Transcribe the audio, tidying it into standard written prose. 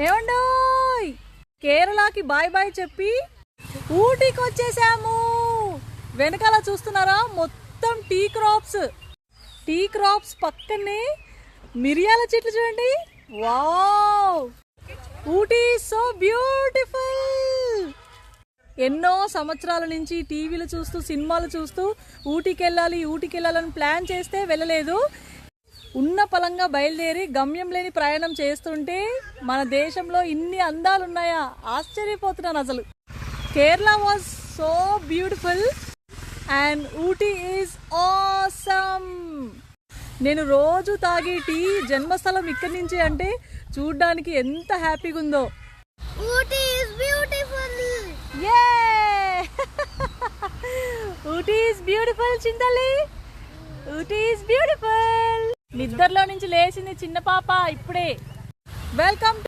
ఏమండోయ్, కేరళకి bye bye చెప్పి ఊటీకి వచ్చేసాము. వెనకాల చూస్తున్నారా, మొత్తం టీ క్రాప్స్ పక్కనే మిరియాల చెట్లు చూడండి. Wow, Ooty so beautiful. ఎన్నో సంవత్సరాల నుంచి టీవీలు చూస్తూ సినిమాలు చూస్తూ ఊటీకి వెళ్ళాలని ప్లాన్ చేస్తే వెళ్ళలేదు. ఉన్న పలంగా బయలుదేరి గమ్యం లేని ప్రయాణం చేస్తుంటే మన దేశంలో ఇన్ని అందాలు ఉన్నాయా, ఆశ్చర్యపోతున్నాను అసలు. Kerala was so beautiful and Ooty is awesome. నేను రోజు తాగే టీ జన్మస్థలం ఇక్కడి నుంచి అంటే చూడ్డానికి ఎంత హ్యాపీగా ఉందో. Ooty is beautiful. Ooty is beautiful చింతల్లి, ఊటీ ఈజ్ బ్యూటిఫుల్. నిద్రలో నుంచి లేచింది చిన్న పాప ఇప్పుడే. వెల్కమ్.